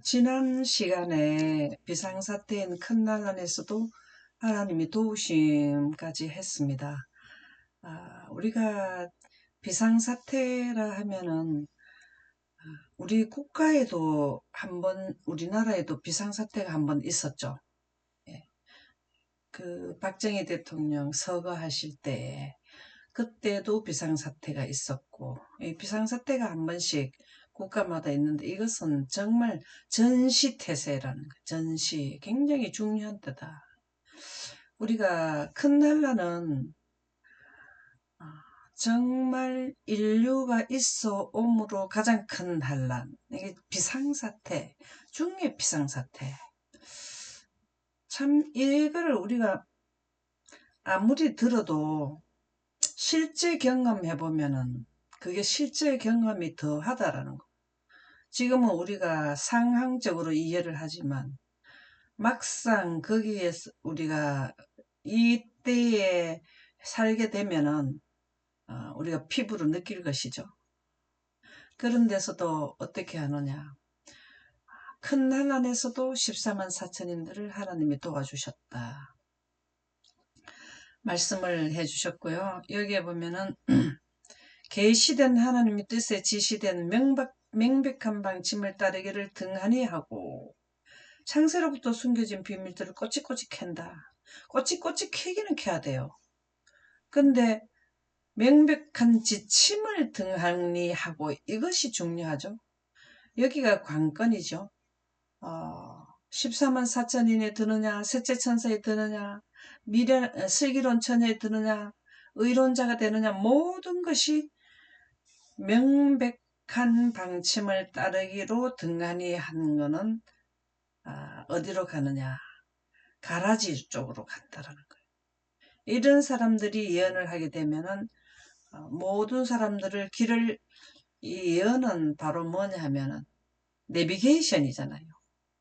지난 시간에 비상사태인 큰 난란에서도 하나님이 도우심까지 했습니다. 우리가 비상사태라 하면은 우리 국가에도 우리나라에도 비상사태가 한번 있었죠. 예. 그 박정희 대통령 서거하실 때 그때도 비상사태가 있었고, 이 비상사태가 한 번씩 국가마다 있는데 이것은 정말 전시태세라는 거, 전시 굉장히 중요한 때다. 우리가 큰 난란은 정말 인류가 있어 옴으로 가장 큰 난란, 이게 비상사태, 중의 비상사태. 참 이거를 우리가 아무리 들어도 실제 경험해보면은 그게 실제 경험이 더 하다라는 거. 지금은 우리가 상황적으로 이해를 하지만 막상 거기에서 우리가 이때에 살게 되면은 우리가 피부로 느낄 것이죠. 그런 데서도 어떻게 하느냐. 큰 난란에서도 14만 4천인들을 하나님이 도와주셨다. 말씀을 해주셨고요. 여기에 보면은 계시된 하나님의 뜻에 지시된 명백한 방침을 따르기를 등한히 하고 창세로부터 숨겨진 비밀들을 꼬치꼬치 캔다. 꼬치꼬치 캐기는 캐야 돼요. 근데 명백한 지침을 등한히 하고 이것이 중요하죠. 여기가 관건이죠. 14만 4천인에 드느냐, 셋째 천사에 드느냐, 슬기로운 처녀에 드느냐, 의론자가 되느냐, 모든 것이 명백한 방침을 따르기로 등한히 하는 것은 어디로 가느냐, 가라지 쪽으로 간다라는 거예요. 이런 사람들이 예언을 하게 되면은 모든 사람들을 이 예언은 바로 뭐냐 하면은 내비게이션이잖아요.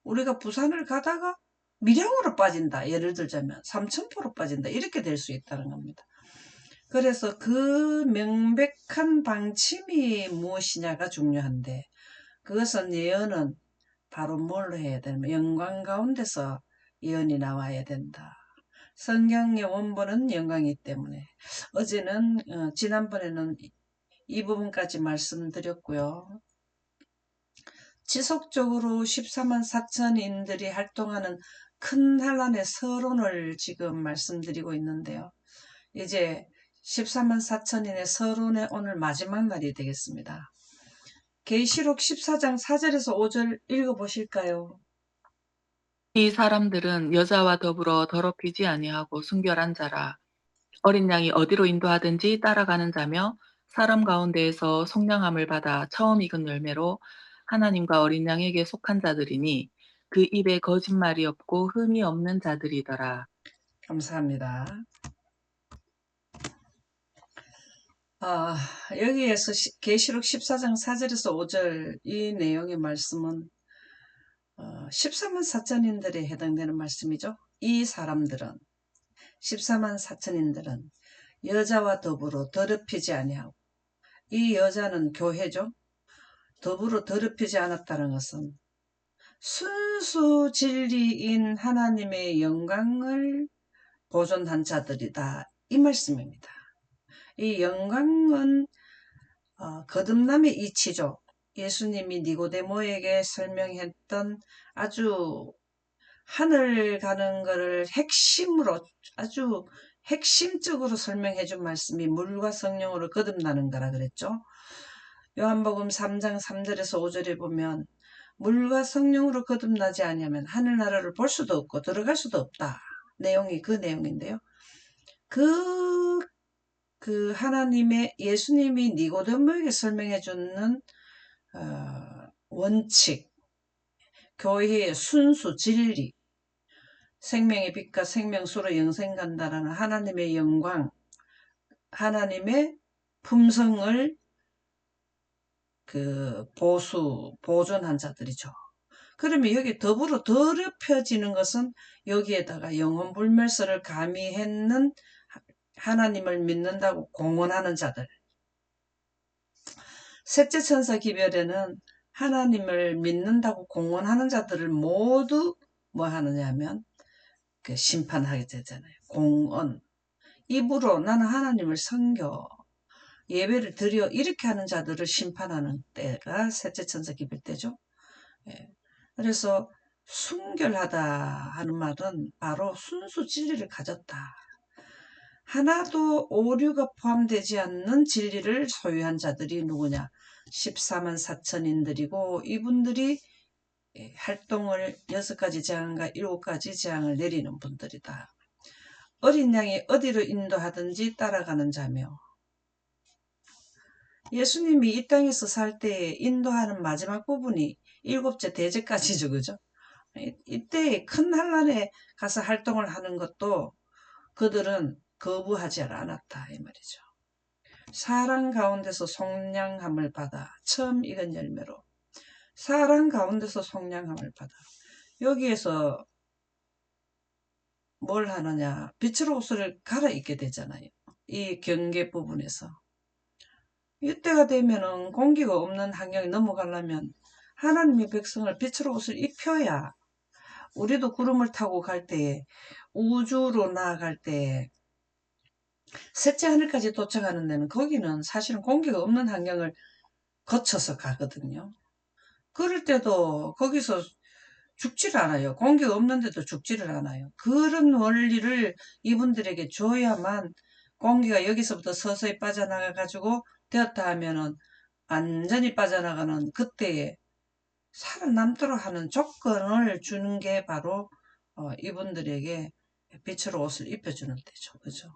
우리가 부산을 가다가 밀양으로 빠진다. 예를 들자면 삼천포로 빠진다. 이렇게 될 수 있다는 겁니다. 그래서 그 명백한 방침이 무엇이냐가 중요한데 그것은 예언은 바로 뭘로 해야 되냐면 영광 가운데서 예언이 나와야 된다. 성경의 원본은 영광이기 때문에 지난번에는 이 부분까지 말씀드렸고요. 지속적으로 14만 4천인들이 활동하는 큰 환란의 서론을 지금 말씀드리고 있는데요. 이제 14만 4천인의 서론의 오늘 마지막 날이 되겠습니다. 계시록 14장 4절에서 5절 읽어보실까요? 이 사람들은 여자와 더불어 더럽히지 아니하고 순결한 자라. 어린 양이 어디로 인도하든지 따라가는 자며 사람 가운데에서 속량함을 받아 처음 익은 열매로 하나님과 어린 양에게 속한 자들이니 그 입에 거짓말이 없고 흠이 없는 자들이더라. 감사합니다. 여기에서 계시록 14장 4절에서 5절 이 내용의 말씀은 14만 4천인들에 해당되는 말씀이죠. 이 사람들은 14만 4천인들은 여자와 더불어 더럽히지 아니하고 이 여자는 교회죠. 더불어 더럽히지 않았다는 것은 순수 진리인 하나님의 영광을 보존한 자들이다. 이 말씀입니다. 이 영광은 거듭남의 이치죠. 예수님이 니고데모에게 설명했던 아주 하늘 가는 것을 핵심으로 아주 핵심적으로 설명해 준 말씀이 물과 성령으로 거듭나는 거라 그랬죠. 요한복음 3장 3절에서 5절에 보면 물과 성령으로 거듭나지 아니하면 하늘나라를 볼 수도 없고 들어갈 수도 없다. 내용이 그 내용인데요. 하나님의 예수님이 니고데모에게 설명해 주는 원칙, 교회의 순수, 진리, 생명의 빛과 생명수로 영생 간다라는 하나님의 영광, 하나님의 품성을 보존한 자들이죠. 그러면 여기 더불어 더럽혀지는 것은 여기에다가 영혼불멸설을 가미했는 하나님을 믿는다고 공언하는 자들. 셋째 천사 기별에는 하나님을 믿는다고 공언하는 자들을 모두 뭐 하느냐 하면 그 심판하게 되잖아요. 공언. 입으로 나는 하나님을 섬겨 예배를 드려 이렇게 하는 자들을 심판하는 때가 셋째 천사 기필 때죠. 예. 그래서 순결하다 하는 말은 바로 순수 진리를 가졌다. 하나도 오류가 포함되지 않는 진리를 소유한 자들이 누구냐? 14만 4천인들이고 이분들이 활동을 6가지 재앙과 7가지 재앙을 내리는 분들이다. 어린 양이 어디로 인도하든지 따라가는 자며 예수님이 이 땅에서 살 때에 인도하는 마지막 부분이 7째 대제까지죠. 그죠? 이때 큰 환란에 가서 활동을 하는 것도 그들은 거부하지 않았다 이 말이죠. 사랑 가운데서 속량함을 받아 처음 익은 열매로 사랑 가운데서 속량함을 받아 여기에서 뭘 하느냐 빛의 옷을 갈아입게 되잖아요. 이 경계 부분에서 이때가 되면은 공기가 없는 환경에 넘어가려면 하나님의 백성을 빛의 옷을 입혀야 우리도 구름을 타고 갈 때에 우주로 나아갈 때에 셋째 하늘까지 도착하는 데는 거기는 사실은 공기가 없는 환경을 거쳐서 가거든요. 그럴 때도 거기서 죽지를 않아요. 공기가 없는데도 죽지를 않아요. 그런 원리를 이분들에게 줘야만 공기가 여기서부터 서서히 빠져나가 가지고 되었다 하면은 완전히 빠져나가는 그때에 살아남도록 하는 조건을 주는 게 바로 이분들에게 빛으로 옷을 입혀주는 때죠. 그죠?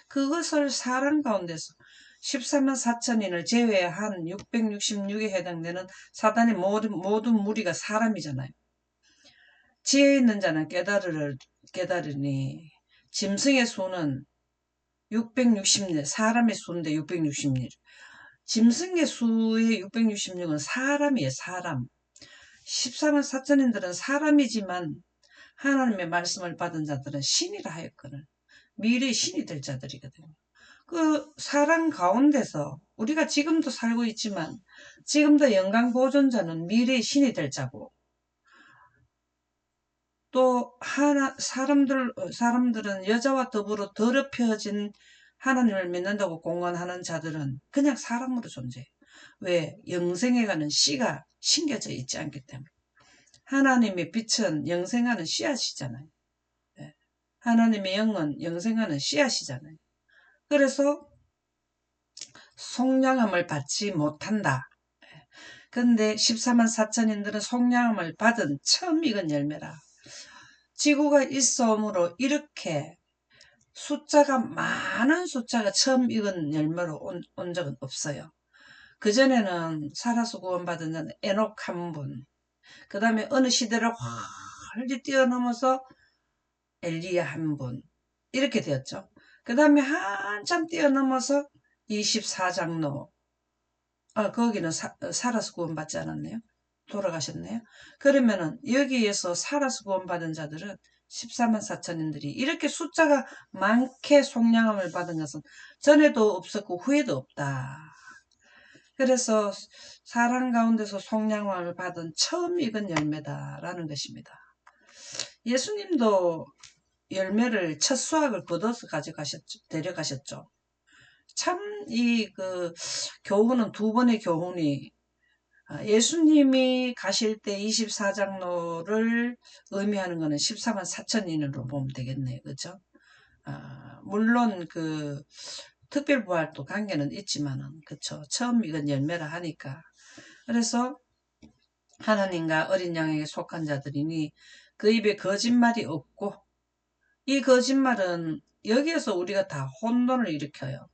그것을 사람 가운데서 14만 4천인을 제외한 666에 해당되는 사단의 모든 무리가 사람이잖아요. 지혜 있는 자는 깨달으니 짐승의 수는 666, 사람의 수인데 666. 짐승의 수의 666은 사람이에요. 사람. 14만 4천인들은 사람이지만 하나님의 말씀을 받은 자들은 신이라 하였거늘. 미래의 신이 될 자들이거든요. 그 사람 가운데서 우리가 지금도 살고 있지만 지금도 영광 보존자는 미래의 신이 될 자고 또 사람들은 여자와 더불어 더럽혀진 하나님을 믿는다고 공언하는 자들은 그냥 사람으로 존재해요. 왜? 영생에 가는 씨가 심겨져 있지 않기 때문에. 하나님의 빛은 영생하는 씨앗이잖아요. 예. 하나님의 영은 영생하는 씨앗이잖아요. 그래서 속량함을 받지 못한다. 근데 14만 4천인들은 속량함을 받은 처음 익은 열매라. 지구가 있어오므로 이렇게 숫자가 많은 숫자가 처음 익은 열매로 온 적은 없어요. 그전에는 살아서 구원받은 자는 에녹 한 분, 그 다음에 어느 시대를 활리 뛰어넘어서 엘리야 한 분, 이렇게 되었죠. 그 다음에 한참 뛰어넘어서 24장로, 거기는 살아서 구원받지 않았네요. 돌아가셨네요. 그러면은 여기에서 살아서 구원받은 자들은 14만 4천인들이 이렇게 숫자가 많게 속량함을 받은 것은 전에도 없었고 후에도 없다. 그래서 사람 가운데서 속량함을 받은 처음 익은 열매다라는 것입니다. 예수님도 열매를 첫 수확을 거둬서 데려가셨죠. 참 교훈은 두 번의 교훈이 예수님이 가실 때 24장로를 의미하는 것은 14만 4천인으로 보면 되겠네요. 그죠? 물론 특별부활도 관계는 있지만은, 그쵸? 처음 익은 열매라 하니까. 그래서 하나님과 어린 양에게 속한 자들이니 그 입에 거짓말이 없고, 이 거짓말은 여기에서 우리가 다 혼돈을 일으켜요.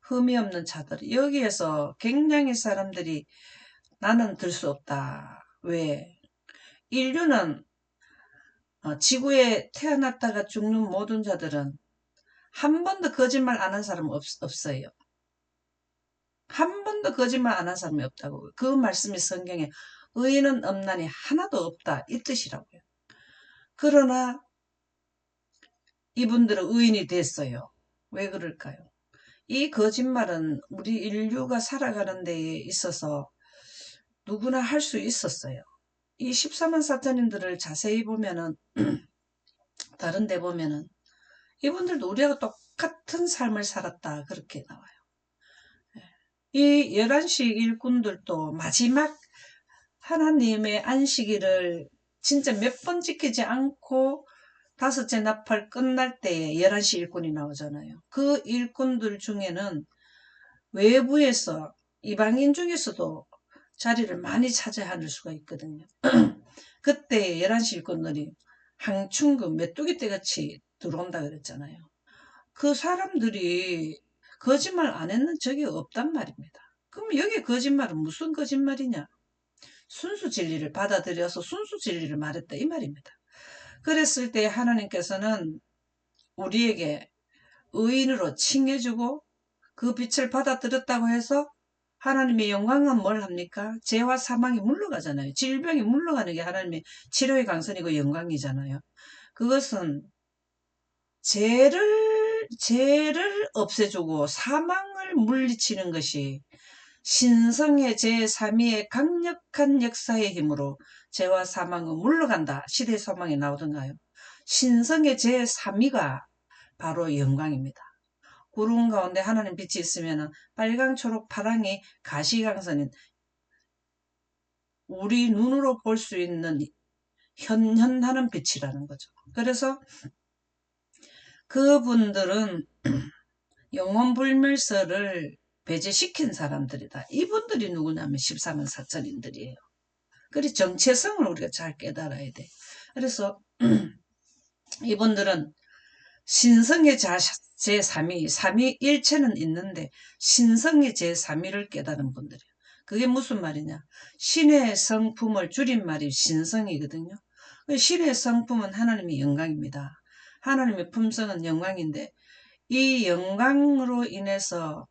흠이 없는 자들. 여기에서 굉장히 사람들이 나는 들 수 없다. 왜? 인류는 지구에 태어났다가 죽는 모든 자들은 한 번도 거짓말 안 한 사람은 없어요. 한 번도 거짓말 안 한 사람이 없다고. 그 말씀이 성경에 의인은 없나니 하나도 없다. 이 뜻이라고요. 그러나 이분들은 의인이 됐어요. 왜 그럴까요? 이 거짓말은 우리 인류가 살아가는 데에 있어서 누구나 할 수 있었어요. 이 14만 사천인들을 자세히 보면은 다른 데 보면은 이분들도 우리하고 똑같은 삶을 살았다 그렇게 나와요. 이 11시 일꾼들도 마지막 하나님의 안식일을 진짜 몇 번 지키지 않고 다섯째 나팔 끝날 때에 11시 일꾼이 나오잖아요. 그 일꾼들 중에는 외부에서 이방인 중에서도 자리를 많이 차지할 수가 있거든요. 그때 11시 일꾼들이 항충금 메뚜기떼 같이 들어온다 그랬잖아요. 그 사람들이 거짓말 안 했는 적이 없단 말입니다. 그럼 여기 거짓말은 무슨 거짓말이냐? 순수 진리를 받아들여서 순수 진리를 말했다 이 말입니다. 그랬을 때 하나님께서는 우리에게 의인으로 칭해주고 그 빛을 받아들였다고 해서 하나님의 영광은 뭘 합니까? 죄와 사망이 물러가잖아요. 질병이 물러가는 게 하나님의 치료의 강선이고 영광이잖아요. 그것은 죄를 없애주고 사망을 물리치는 것이 신성의 제3위의 강력한 역사의 힘으로 죄와 사망은 물러간다. 시대 소망이 나오던가요? 신성의 제3위가 바로 영광입니다. 구름 가운데 하나님 빛이 있으면 빨강, 초록, 파랑이 가시광선인 우리 눈으로 볼 수 있는 현현하는 빛이라는 거죠. 그래서 그분들은 영혼불멸설을 배제시킨 사람들이다. 이분들이 누구냐면 14만 사천인들이에요. 그래서 정체성을 우리가 잘 깨달아야 돼. 그래서 이분들은 신성의 제3위, 삼위일체는 있는데 신성의 제3위를 깨달은 분들이에요. 그게 무슨 말이냐? 신의 성품을 줄임말이 신성이거든요. 신의 성품은 하나님의 영광입니다. 하나님의 품성은 영광인데 이 영광으로 인해서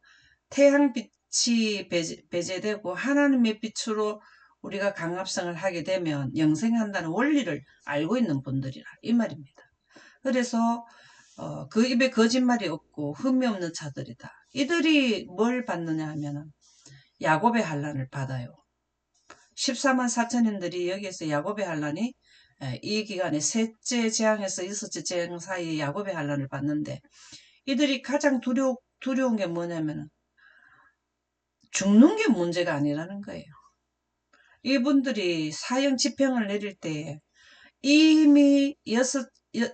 태양빛이 배제되고 하나님의 빛으로 우리가 강합성을 하게 되면 영생한다는 원리를 알고 있는 분들이라 이 말입니다. 그래서 그 입에 거짓말이 없고 흠이 없는 자들이다. 이들이 뭘 받느냐 하면 야곱의 환란을 받아요. 14만 사천인들이 여기에서 야곱의 환란이 이 기간에 셋째 재앙에서 여섯째 재앙 사이에 야곱의 환란을 받는데 이들이 가장 두려운 게 뭐냐면 죽는 게 문제가 아니라는 거예요. 이분들이 사형 집행을 내릴 때 이미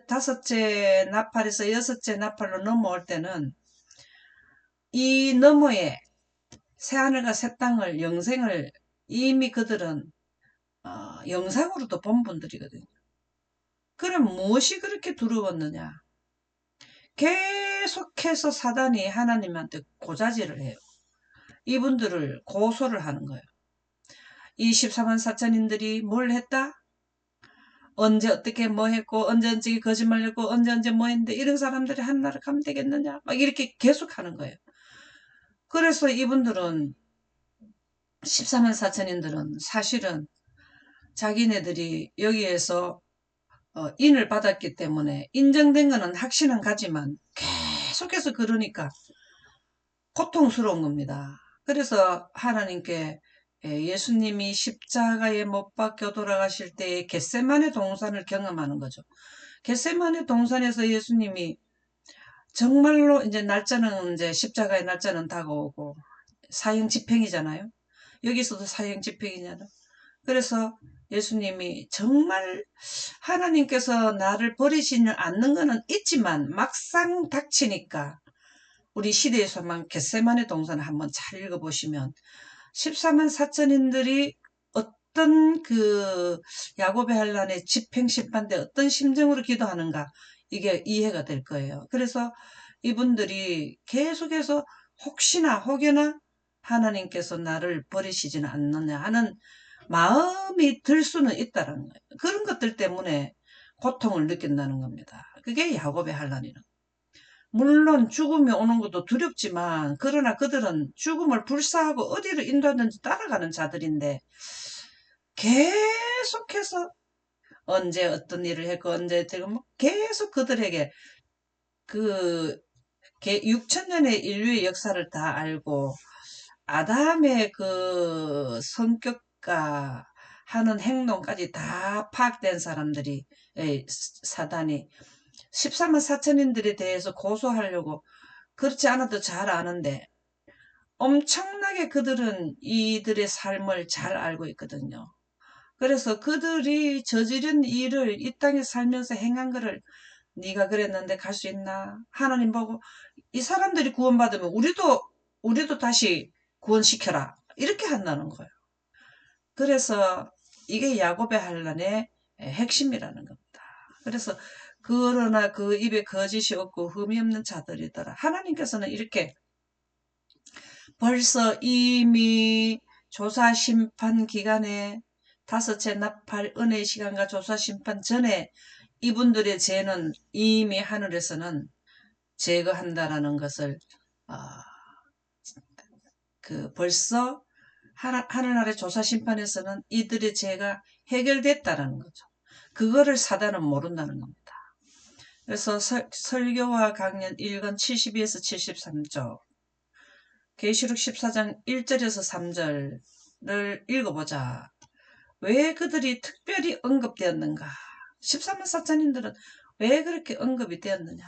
다섯째 나팔에서 여섯째 나팔로 넘어올 때는 이 너머에 새하늘과 새 땅을 영생을 이미 그들은 영상으로도 본 분들이거든요. 그럼 무엇이 그렇게 두려웠느냐? 계속해서 사단이 하나님한테 고자질을 해요. 이분들을 고소를 하는 거예요. 이 14만 사천인들이 뭘 했다? 언제 어떻게 뭐 했고 언제 거짓말 했고 언제 뭐 했는데 이런 사람들이 한나라 가면 되겠느냐? 막 이렇게 계속 하는 거예요. 그래서 이분들은 14만 사천인들은 사실은 자기네들이 여기에서 인을 받았기 때문에 인정된 거는 확신은 가지만 계속해서 그러니까 고통스러운 겁니다. 그래서 하나님께 예수님이 십자가에 못 박혀 돌아가실 때 겟세마네 동산을 경험하는 거죠. 겟세마네 동산에서 예수님이 정말로 이제 날짜는 이제 십자가의 날짜는 다가오고 사형 집행이잖아요. 여기서도 사형 집행이잖아요. 그래서 예수님이 정말 하나님께서 나를 버리지는 않는 거는 있지만 막상 닥치니까 우리 시대의 소망 겟세마네 동산을 한번 잘 읽어보시면 14만 사천인들이 어떤 그 야곱의 환란의 집행 심판 때 어떤 심정으로 기도하는가 이게 이해가 될 거예요. 그래서 이분들이 계속해서 혹여나 하나님께서 나를 버리시지는 않느냐 하는 마음이 들 수는 있다는 거예요. 그런 것들 때문에 고통을 느낀다는 겁니다. 그게 야곱의 환란이는. 물론 죽음이 오는 것도 두렵지만 그러나 그들은 죽음을 불사하고 어디로 인도하든지 따라가는 자들인데 계속해서 언제 어떤 일을 했고 언제 뭐 계속 그들에게 그 6천년의 인류의 역사를 다 알고 아담의 그 성격 할까 하는 행동까지 다 파악된 사람들이, 사단이 14만 4천인들에 대해서 고소하려고, 그렇지 않아도 잘 아는데 엄청나게 그들은 이들의 삶을 잘 알고 있거든요. 그래서 그들이 저지른 일을 이 땅에 살면서 행한 거를 네가 그랬는데 갈 수 있나? 하나님 보고 이 사람들이 구원받으면 우리도 다시 구원시켜라. 이렇게 한다는 거예요. 그래서 이게 야곱의 환란의 핵심이라는 겁니다. 그래서 그러나 그 입에 거짓이 없고 흠이 없는 자들이더라. 하나님께서는 이렇게 벌써 이미 조사 심판 기간에 다섯째 나팔 은혜의 시간과 조사 심판 전에 이분들의 죄는 이미 하늘에서는 제거한다라는 것을, 아, 벌써 하늘나라의 조사 심판에서는 이들의 죄가 해결됐다라는 거죠. 그거를 사단은 모른다는 겁니다. 그래서 설교와 강연 1권 72에서 73쪽, 계시록 14장 1절에서 3절을 읽어보자. 왜 그들이 특별히 언급되었는가? 14만 4천인들은 왜 그렇게 언급이 되었느냐?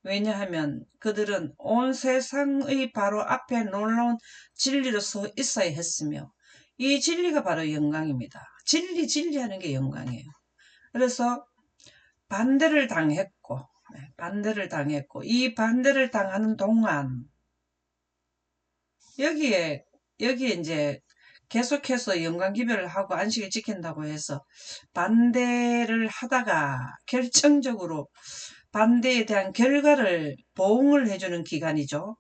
왜냐하면 그들은 온 세상의 바로 앞에 놀라운 진리로 서 있어야 했으며, 이 진리가 바로 영광입니다. 진리하는 게 영광이에요. 그래서 반대를 당했고 이 반대를 당하는 동안 여기에 이제 계속해서 영광 기별을 하고 안식을 지킨다고 해서 반대를 하다가 결정적으로 반대에 대한 결과를 보응을 해주는 기간이죠.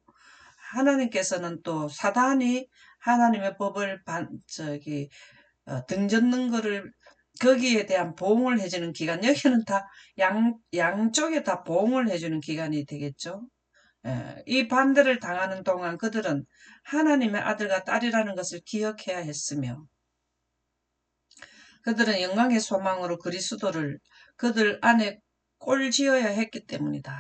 하나님께서는 또 사단이 하나님의 법을 등졌는 거를 거기에 대한 보응을 해주는 기간, 여기는 다 양쪽에 다 보응을 해주는 기간이 되겠죠. 이 반대를 당하는 동안 그들은 하나님의 아들과 딸이라는 것을 기억해야 했으며, 그들은 영광의 소망으로 그리스도를 그들 안에 꼴지어야 했기 때문이다.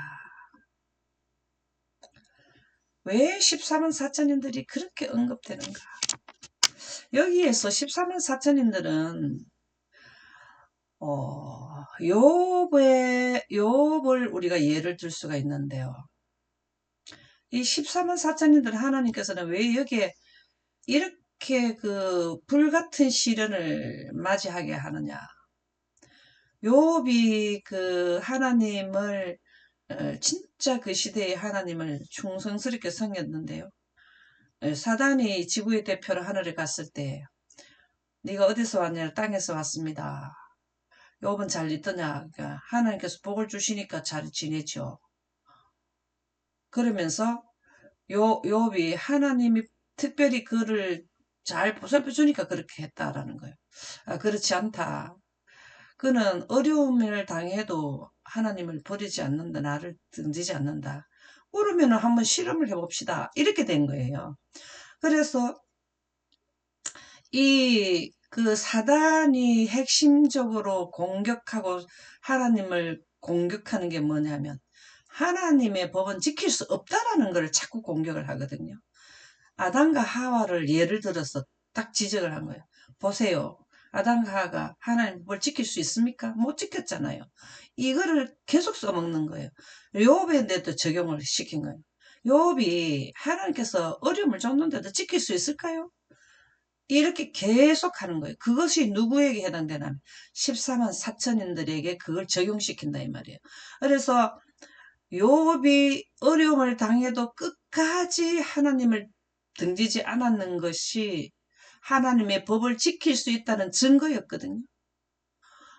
왜 14만 4천인들이 그렇게 언급되는가? 여기에서 14만 4천인들은 욥을 우리가 예를 들 수가 있는데요. 이 14만 4천인들 하나님께서는 왜 여기에 이렇게 그 불같은 시련을 맞이하게 하느냐? 욥이 그 하나님을 진짜 그 시대의 하나님을 충성스럽게 섬겼는데요. 사단이 지구의 대표로 하늘에 갔을 때 네가 어디서 왔냐? 땅에서 왔습니다. 욥은 잘 있더냐? 그러니까 하나님께서 복을 주시니까 잘 지내죠. 그러면서 욥이 하나님이 특별히 그를 잘 보살펴 주니까 그렇게 했다라는 거예요. 그렇지 않다. 그는 어려움을 당해도 하나님을 버리지 않는다. 나를 등지지 않는다. 그러면 한번 실험을 해봅시다. 이렇게 된 거예요. 그래서 그 사단이 핵심적으로 공격하고 하나님을 공격하는 게 뭐냐면 하나님의 법은 지킬 수 없다라는 걸 자꾸 공격을 하거든요. 아담과 하와를 예를 들어서 딱 지적을 한 거예요. 보세요. 아담과 하와가 하나님 법을 지킬 수 있습니까? 못 지켰잖아요. 이거를 계속 써먹는 거예요. 욥에도 적용을 시킨 거예요. 욥이 하나님께서 어려움을 줬는데도 지킬 수 있을까요? 이렇게 계속 하는 거예요. 그것이 누구에게 해당되냐면 14만 4천인들에게 그걸 적용시킨다 이 말이에요. 그래서 욥이 어려움을 당해도 끝까지 하나님을 등지지 않았는 것이 하나님의 법을 지킬 수 있다는 증거였거든요.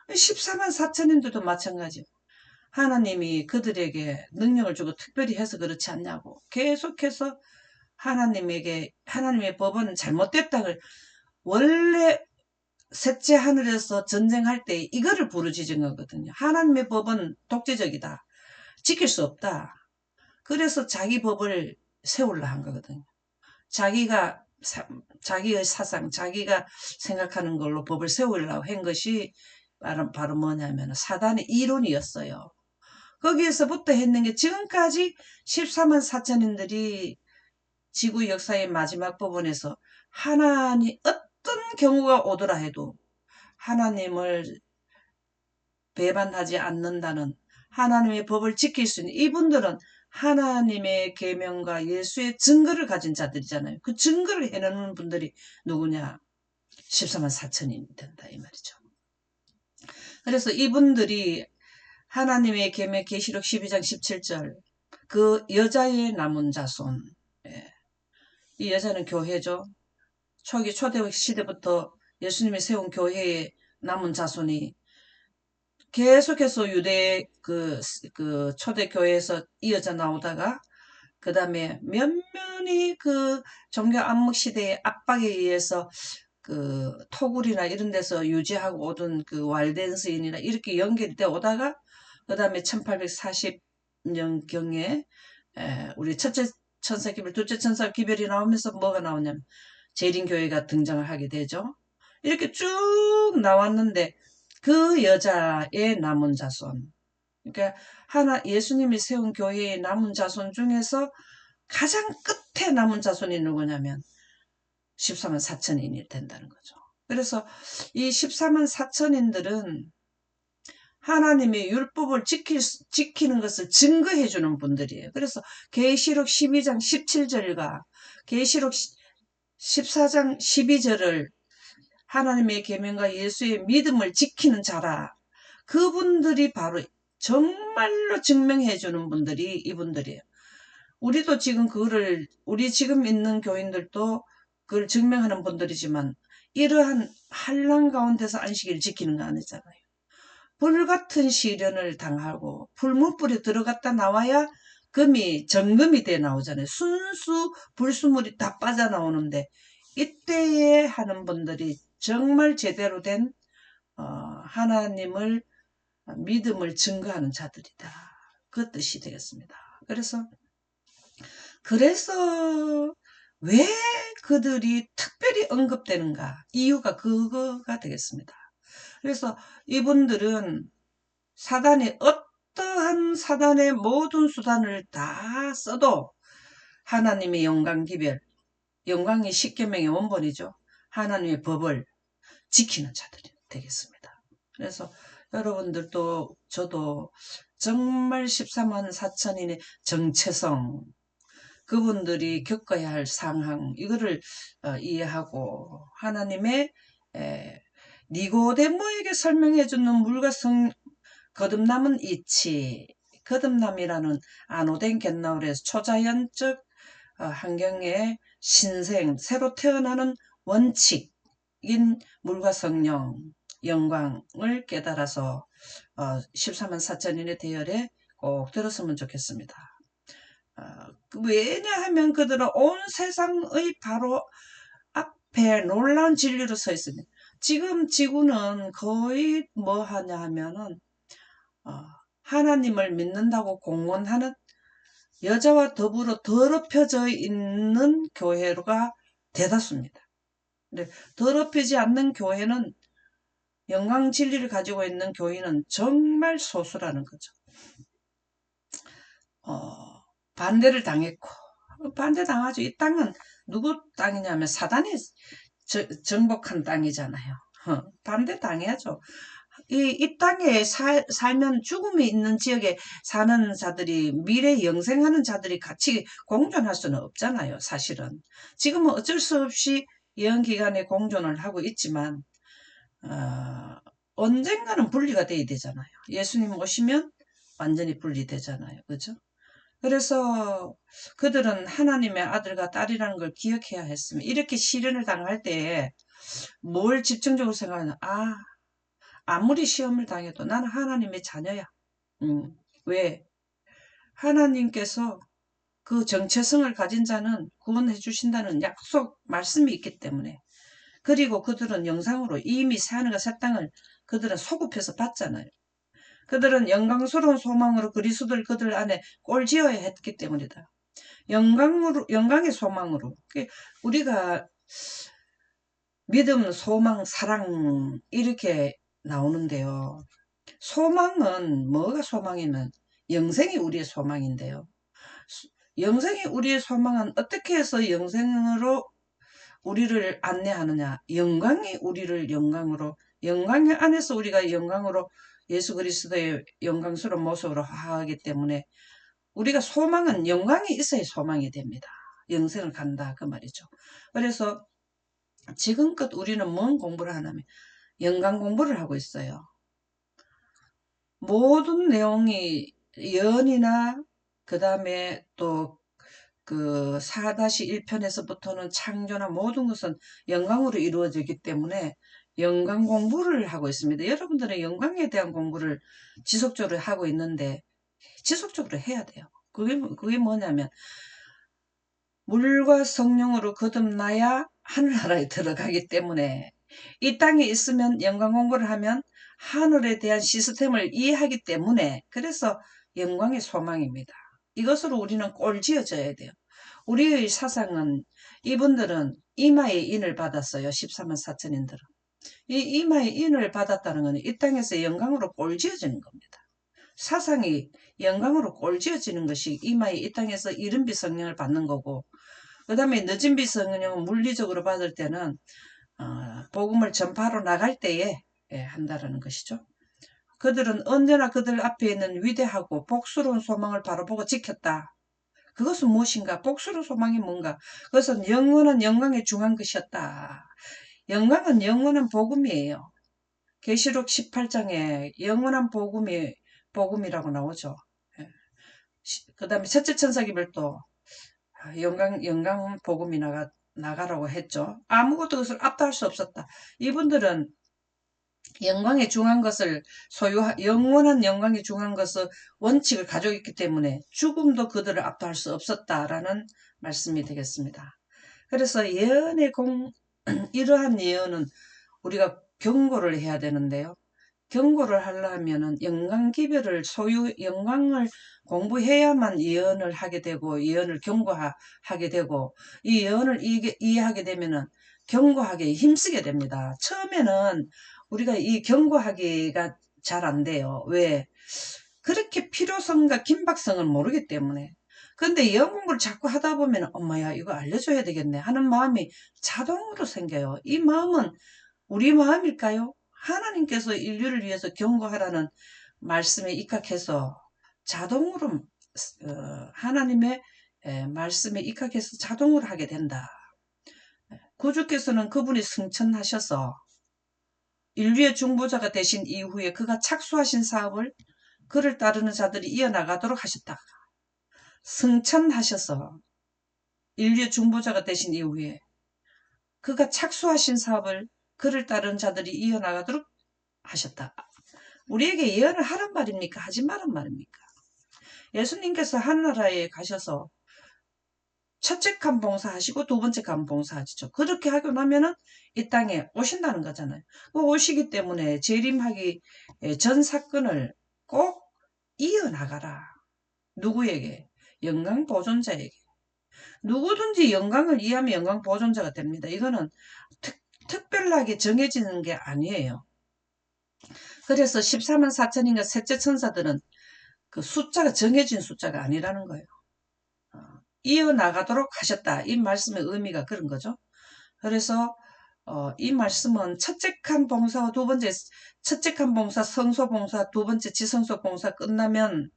14만 4천인들도 마찬가지예요. 하나님이 그들에게 능력을 주고 특별히 해서 그렇지 않냐고 계속해서 하나님의 법은 잘못됐다를, 원래 셋째 하늘에서 전쟁할 때 이거를 부르짖은 거거든요. 하나님의 법은 독재적이다. 지킬 수 없다. 그래서 자기 법을 세우려 한 거거든요. 자기의 사상, 자기가 생각하는 걸로 법을 세우려고 한 것이 바로 뭐냐면 사단의 이론이었어요. 거기에서부터 했는 게 지금까지 14만 4천인들이 지구 역사의 마지막 부분에서 경우가 오더라 해도 하나님을 배반하지 않는다는, 하나님의 법을 지킬 수 있는 이분들은 하나님의 계명과 예수의 증거를 가진 자들이잖아요. 그 증거를 해내는 분들이 누구냐? 14만 4천인이 된다 이 말이죠. 그래서 이분들이 하나님의 계명 계시록 12장 17절 그 여자의 남은 자손, 예. 이 여자는 교회죠. 초대 시대부터 예수님이 세운 교회의 남은 자손이 계속해서 유대 그 초대교회에서 이어져 나오다가 그 다음에 면면이 그 종교 암묵 시대의 압박에 의해서 그 토굴이나 이런 데서 유지하고 오던 그 왈덴스인이나 이렇게 연결이 돼 오다가 그 다음에 1840년경에 우리 첫째 천사 기별, 둘째 천사 기별이 나오면서 뭐가 나오냐면 재림교회가 등장을 하게 되죠. 이렇게 쭉 나왔는데 그 여자의 남은 자손, 그러니까 예수님이 세운 교회의 남은 자손 중에서 가장 끝에 남은 자손이 누구냐면 14만 4천인이 된다는 거죠. 그래서 이 14만 4천인들은 하나님의 율법을 지키는 것을 증거해 주는 분들이에요. 그래서 계시록 12장 17절과 계시록 14장 12절을 하나님의 계명과 예수의 믿음을 지키는 자라. 그분들이 바로 정말로 증명해 주는 분들이 이분들이에요. 우리도 지금 우리 지금 있는 교인들도 그걸 증명하는 분들이지만 이러한 환난 가운데서 안식일을 지키는 거 아니잖아요. 불같은 시련을 당하고 불문불에 들어갔다 나와야 금이 정금이 돼 나오잖아요. 순수 불수물이 다 빠져나오는데 이때에 하는 분들이 정말 제대로 된 하나님을 믿음을 증거하는 자들이다. 그 뜻이 되겠습니다. 그래서 왜 그들이 특별히 언급되는가? 이유가 그거가 되겠습니다. 그래서 이분들은 어떠한 사단의 모든 수단을 다 써도 하나님의 영광 기별, 영광이 십계명의 원본이죠. 하나님의 법을 지키는 자들이 되겠습니다. 그래서 여러분들도 저도 정말 14만 4천인의 정체성, 그분들이 겪어야 할 상황, 이거를 이해하고 하나님의 니고데모에게 설명해주는 물과 거듭남은 이치, 거듭남이라는 안오된 갯나울에서 초자연적 환경의 신생, 새로 태어나는 원칙인 물과 성령, 영광을 깨달아서 14만 4천인의 대열에 꼭 들었으면 좋겠습니다. 왜냐하면 그들은 온 세상의 바로 앞에 놀라운 진리로 서 있습니다. 지금 지구는 거의 뭐 하냐 하면은 하나님을 믿는다고 공언하는 여자와 더불어 더럽혀져 있는 교회가 대다수입니다. 근데 더럽히지 않는 교회는 영광 진리를 가지고 있는 교회는 정말 소수라는 거죠. 반대를 당했고 반대당하죠. 이 땅은 누구 땅이냐면 사단이 정복한 땅이잖아요. 반대당해야죠. 이 땅에 살면 죽음이 있는 지역에 사는 자들이 미래 영생하는 자들이 같이 공존할 수는 없잖아요. 사실은 지금은 어쩔 수 없이 예언기간에 공존을 하고 있지만 언젠가는 분리가 돼야 되잖아요. 예수님 오시면 완전히 분리되잖아요. 그죠? 그래서 그들은 하나님의 아들과 딸이라는 걸 기억해야 했습니다. 이렇게 시련을 당할 때 뭘 집중적으로 생각하냐. 아무리 시험을 당해도 나는 하나님의 자녀야. 왜? 하나님께서 그 정체성을 가진 자는 구원해 주신다는 약속 말씀이 있기 때문에. 그리고 그들은 영상으로 이미 새하늘과 새 땅을 그들은 소급해서 봤잖아요. 그들은 영광스러운 소망으로 그리스도를 그들 안에 꼴지어야 했기 때문이다. 영광의 소망으로. 우리가 믿음, 소망, 사랑 이렇게 나오는데요. 소망은 뭐가 소망이면 영생이 우리의 소망인데요. 영생이 우리의 소망은 어떻게 해서 영생으로 우리를 안내하느냐? 영광이 우리를 영광으로, 영광 안에서 우리가 영광으로 예수 그리스도의 영광스러운 모습으로 화하기 때문에 우리가 소망은 영광이 있어야 소망이 됩니다. 영생을 간다 그 말이죠. 그래서 지금껏 우리는 뭔 공부를 하냐면 영광 공부를 하고 있어요. 모든 내용이 연이나 그 다음에 또 그 4-1편에서부터는 창조나 모든 것은 영광으로 이루어지기 때문에 영광 공부를 하고 있습니다. 여러분들은 영광에 대한 공부를 지속적으로 하고 있는데 지속적으로 해야 돼요. 그게 뭐냐면 물과 성령으로 거듭나야 하늘나라에 들어가기 때문에 이 땅에 있으면 영광 공부를 하면 하늘에 대한 시스템을 이해하기 때문에 그래서 영광의 소망입니다. 이것으로 우리는 꼴지어져야 돼요. 우리의 사상은 이분들은 이마의 인을 받았어요. 14만 4천인들은. 이 이마의 인을 받았다는 것은 이 땅에서 영광으로 꼴지어지는 겁니다. 사상이 영광으로 꼴지어지는 것이 이마의 이 땅에서 이른비 성령을 받는 거고 그 다음에 늦은비 성령은 물리적으로 받을 때는 복음을 전파로 나갈 때에 한다라는 것이죠. 그들은 언제나 그들 앞에 있는 위대하고 복스러운 소망을 바라보고 지켰다. 그것은 무엇인가? 복스러운 소망이 뭔가? 그것은 영원한 영광에 중한 것이었다. 영광은 영원한 복음이에요. 계시록 18장에 영원한 복음이라고 나오죠. 그 다음에 첫째 천사기별도 영광 복음이 나가라고 했죠. 아무것도 그것을 압도할 수 없었다. 이분들은 영광에 중한 것을 영원한 영광에 중한 것을 원칙을 가지고 있기 때문에 죽음도 그들을 압도할 수 없었다라는 말씀이 되겠습니다. 그래서 이러한 예언은 우리가 경고를 해야 되는데요. 경고를 하려면은 영광을 공부해야만 예언을 하게 되고 예언을 경고하게 되고 이 예언을 이해하게 되면은 경고하기에 힘쓰게 됩니다. 처음에는 우리가 이 경고하기가 잘 안 돼요. 왜? 그렇게 필요성과 긴박성을 모르기 때문에. 근데 영어 공부를 자꾸 하다 보면 엄마야 이거 알려줘야 되겠네 하는 마음이 자동으로 생겨요. 이 마음은 우리 마음일까요? 하나님께서 인류를 위해서 경고하라는 말씀에 입각해서 자동으로 하나님의 말씀에 입각해서 자동으로 하게 된다. 구주께서는 그분이 승천하셔서 인류의 중보자가 되신 이후에 그가 착수하신 사업을 그를 따르는 자들이 이어나가도록 하셨다. 승천하셔서 인류의 중보자가 되신 이후에 그가 착수하신 사업을 그를 따르는 자들이 이어나가도록 하셨다. 우리에게 예언을 하란 말입니까? 하지 말란 말입니까? 예수님께서 하늘나라에 가셔서 첫째 간 봉사하시고 두 번째 간 봉사하시죠. 그렇게 하고 나면은 이 땅에 오신다는 거잖아요. 오시기 때문에 재림하기 전 사건을 꼭 이어나가라. 누구에게? 영광 보존자에게. 누구든지 영광을 이해하면 영광 보존자가 됩니다. 이거는 특별하게 정해지는 게 아니에요. 그래서 14만 4천인가 셋째 천사들은 그 숫자가 정해진 숫자가 아니라는 거예요. 이어나가도록 하셨다. 이 말씀의 의미가 그런 거죠. 그래서 이 말씀은 첫째 칸 봉사와 두 번째 첫째 칸 봉사 성소 봉사 두 번째 지성소 봉사 끝나면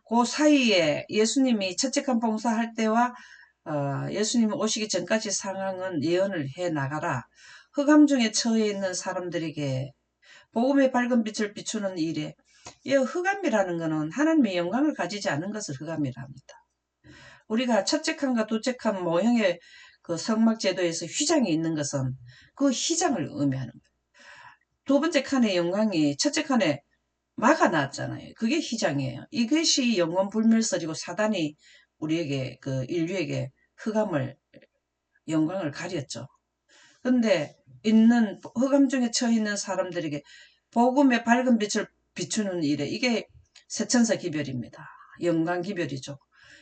그 사이에 예수님이 첫째 칸 봉사할 때와 예수님이 오시기 전까지 상황은 예언을 해 나가라. 흑암 중에 처해 있는 사람들에게 복음의 밝은 빛을 비추는 일에 이 흑암이라는 것은 하나님의 영광을 가지지 않은 것을 흑암이라 합니다. 우리가 첫째 칸과 둘째 칸 모형의 그 성막 제도에서 휘장이 있는 것은 그 휘장을 의미하는 거예요. 두 번째 칸의 영광이 첫째 칸에 막아놨잖아요. 그게 휘장이에요. 이것이 영원 불멸설이고 사단이 우리에게 그 인류에게 영광을 가렸죠. 근데 흑암 중에 처해 있는 사람들에게 복음의 밝은 빛을 비추는 일에 이게 세천사 기별입니다. 영광 기별이죠.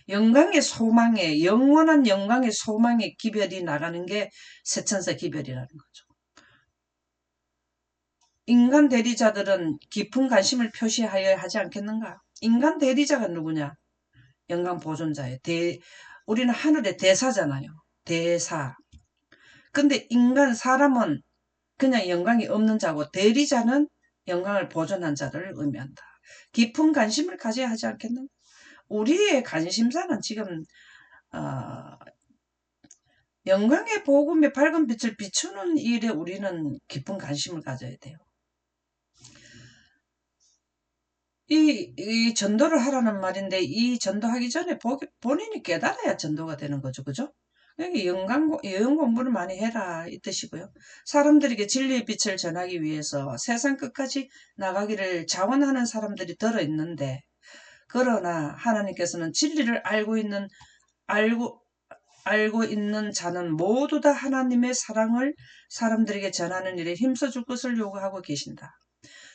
영광의 소망에 영원한 영광의 소망의 기별이 나가는 게 세천사 기별이라는 거죠. 인간 대리자들은 깊은 관심을 표시하여야 하지 않겠는가? 인간 대리자가 누구냐? 영광 보존자예요. 우리는 하늘의 대사잖아요. 대사. 근데 사람은 그냥 영광이 없는 자고 대리자는 영광을 보존한 자를 의미한다. 깊은 관심을 가져야 하지 않겠는가? 우리의 관심사는 지금 영광의 복음의 밝은 빛을 비추는 일에 우리는 깊은 관심을 가져야 돼요. 이 전도를 하라는 말인데 이 전도하기 전에 본인이 깨달아야 전도가 되는 거죠. 그죠? 여기 영광 공부를 많이 해라 이 뜻이고요. 사람들에게 진리의 빛을 전하기 위해서 세상 끝까지 나가기를 자원하는 사람들이 들어있는데 그러나 하나님께서는 진리를 알고 있는 자는 모두 다 하나님의 사랑을 사람들에게 전하는 일에 힘써줄 것을 요구하고 계신다.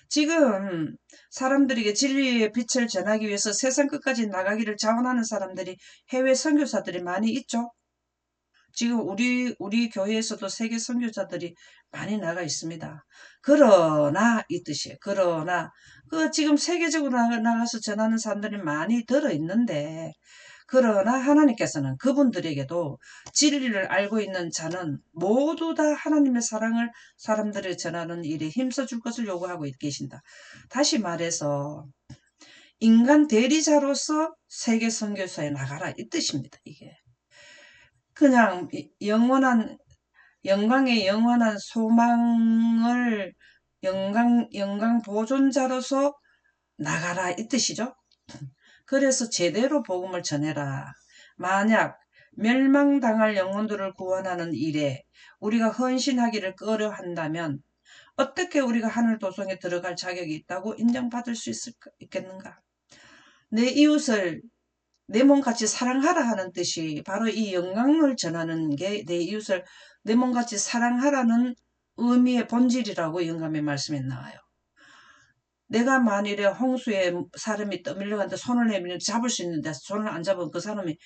지금 사람들에게 진리의 빛을 전하기 위해서 세상 끝까지 나가기를 자원하는 사람들이 해외 선교사들이 많이 있죠. 지금 우리 교회에서도 세계 선교사들이 많이 나가 있습니다. 그러나 이 뜻이에요. 그러나 지금 세계적으로 나가서 전하는 사람들이 많이 들어 있는데 그러나 하나님께서는 그분들에게도 진리를 알고 있는 자는 모두 다 하나님의 사랑을 사람들에게 전하는 일에 힘써줄 것을 요구하고 계신다. 다시 말해서 인간 대리자로서 세계 선교사에 나가라 이 뜻입니다. 이게 그냥 영광의 영원한 소망을 영광 보존자로서 나가라 이 뜻이죠. 그래서 제대로 복음을 전해라. 만약 멸망당할 영혼들을 구원하는 일에 우리가 헌신하기를 꺼려한다면 어떻게 우리가 하늘 도성에 들어갈 자격이 있다고 인정받을 수 있겠는가? 내 이웃을 내 몸같이 사랑하라 하는 뜻이 바로 이 영광을 전하는 게 내 이웃을 내 몸같이 사랑하라는 의미의 본질이라고 영감의 말씀에 나와요. 내가 만일에 홍수에 사람이 떠밀려가는데 손을 내밀면 잡을 수 있는데 손을 안 잡으면 그 사람이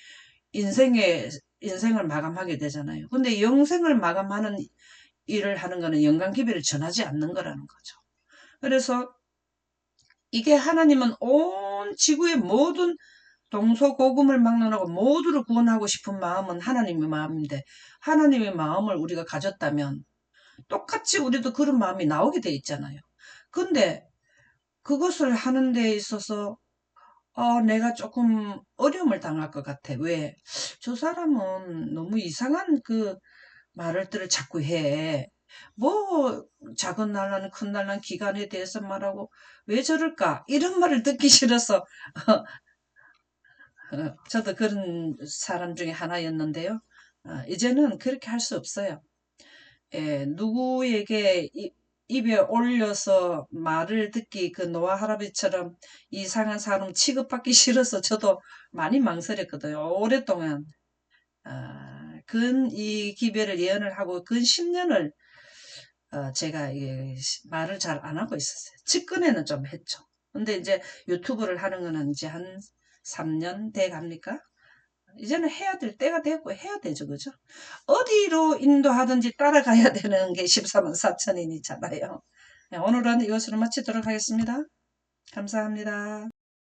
인생을 마감하게 되잖아요. 근데 영생을 마감하는 일을 하는 거는 영광 기별을 전하지 않는 거라는 거죠. 그래서 이게 하나님은 온 지구의 모든 동서고금을 막론하고 모두를 구원하고 싶은 마음은 하나님의 마음인데 하나님의 마음을 우리가 가졌다면 똑같이 우리도 그런 마음이 나오게 돼 있잖아요. 근데 그것을 하는 데 있어서 내가 조금 어려움을 당할 것 같아. 왜? 저 사람은 너무 이상한 그 말들을 자꾸 해. 뭐 작은 날라는 큰 날라는 기간에 대해서 말하고 왜 저럴까? 이런 말을 듣기 싫어서 저도 그런 사람 중에 하나였는데요. 이제는 그렇게 할 수 없어요. 누구에게 입에 올려서 말을 듣기 그 노아 할아버지처럼 이상한 사람 취급받기 싫어서 저도 많이 망설였거든요. 오랫동안 이 기별을 예언을 하고 근 10년을 제가 말을 잘 안 하고 있었어요. 측근에는 좀 했죠. 근데 이제 유튜브를 하는 거는 이제 한 3년 돼 갑니까? 이제는 해야 될 때가 됐고 해야 되죠. 그죠? 어디로 인도하든지 따라가야 되는 게 14만 4천인이잖아요. 오늘은 이것으로 마치도록 하겠습니다. 감사합니다.